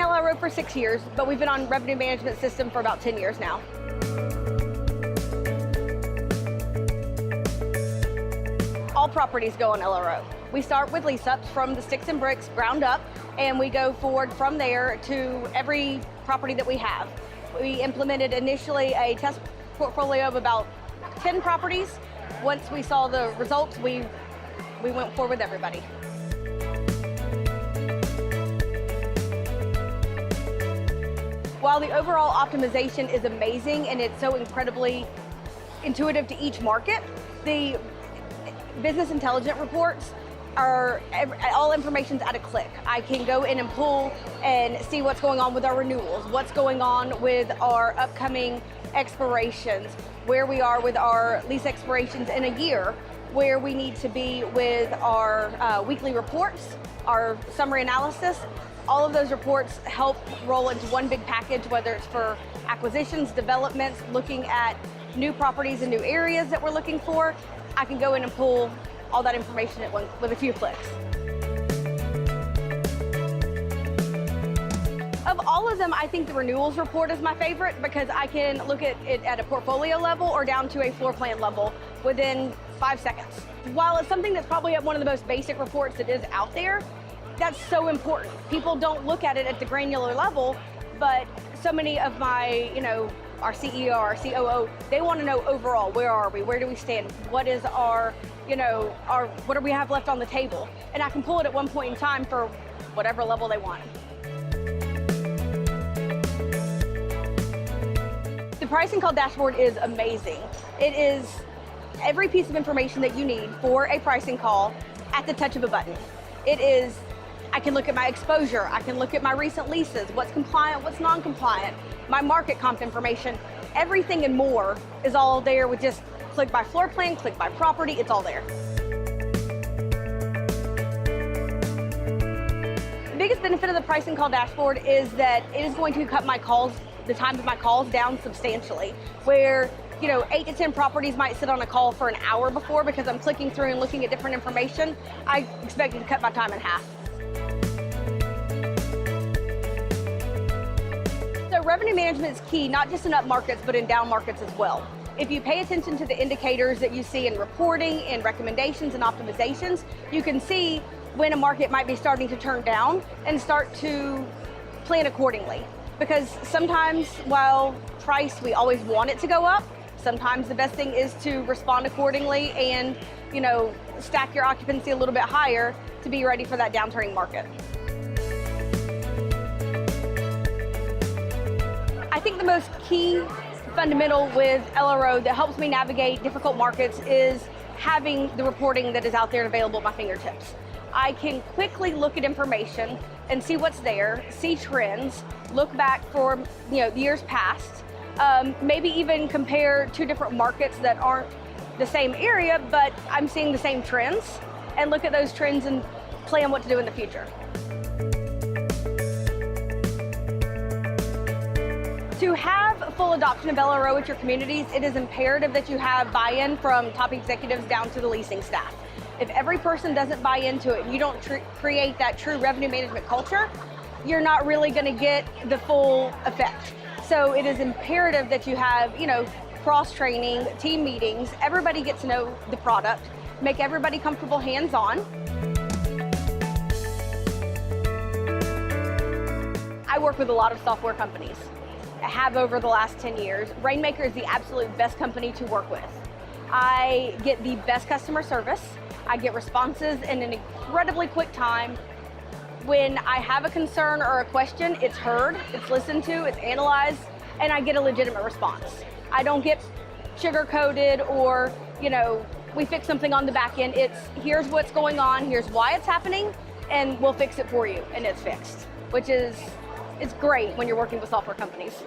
LRO for 6 years, but we've been on revenue management system for about 10 years now. All properties go on LRO. We start with lease-ups from the sticks and bricks, ground up, and we go forward from there to every property that we have. We implemented initially a test portfolio of about 10 properties. Once we saw the results, we went forward with everybody. While the overall optimization is amazing and it's so incredibly intuitive to each market, the business intelligence reports are all information's at a click. I can go in and pull and see what's going on with our renewals, what's going on with our upcoming expirations, where we are with our lease expirations in a year, where we need to be with our weekly reports, our summary analysis. All of those reports help roll into one big package, whether it's for acquisitions, developments, looking at new properties and new areas that we're looking for. I can go in and pull all that information at one with a few clicks. Of all of them, I think the renewals report is my favorite because I can look at it at a portfolio level or down to a floor plan level within 5 seconds. While it's something that's probably one of the most basic reports that is out there, that's so important. People don't look at it at the granular level, but so many of my, our CEO, our COO, they want to know overall, where are we? Where do we stand? What is our, what do we have left on the table? And I can pull it at one point in time for whatever level they want. The pricing call dashboard is amazing. It is every piece of information that you need for a pricing call at the touch of a button. I can look at my exposure, I can look at my recent leases, what's compliant, what's non-compliant, my market comp information, everything and more is all there with just click by floor plan, click by property, it's all there. The biggest benefit of the pricing call dashboard is that it is going to cut my calls, the time of my calls down substantially, where 8 to 10 properties might sit on a call for an hour before because I'm clicking through and looking at different information. I expect it to cut my time in half. So revenue management is key, not just in up markets, but in down markets as well. If you pay attention to the indicators that you see in reporting, in recommendations and optimizations, you can see when a market might be starting to turn down and start to plan accordingly. Because sometimes while price, we always want it to go up, sometimes the best thing is to respond accordingly and, stack your occupancy a little bit higher to be ready for that downturning market. I think the most key fundamental with LRO that helps me navigate difficult markets is having the reporting that is out there available at my fingertips. I can quickly look at information and see what's there, see trends, look back for years past, maybe even compare two different markets that aren't the same area, but I'm seeing the same trends, and look at those trends and plan what to do in the future. To have full adoption of LRO at your communities, it is imperative that you have buy-in from top executives down to the leasing staff. If every person doesn't buy into it and you don't create that true revenue management culture, you're not really going to get the full effect. So it is imperative that you have, cross-training, team meetings, everybody gets to know the product, make everybody comfortable hands-on. I work with a lot of software companies. I have over the last 10 years. Rainmaker is the absolute best company to work with. I get the best customer service. I get responses in an incredibly quick time. When I have a concern or a question, it's heard, it's listened to, it's analyzed, and I get a legitimate response. I don't get sugar-coated or, we fix something on the back end. It's here's what's going on, here's why it's happening, and we'll fix it for you, and it's fixed, which is, it's great when you're working with software companies.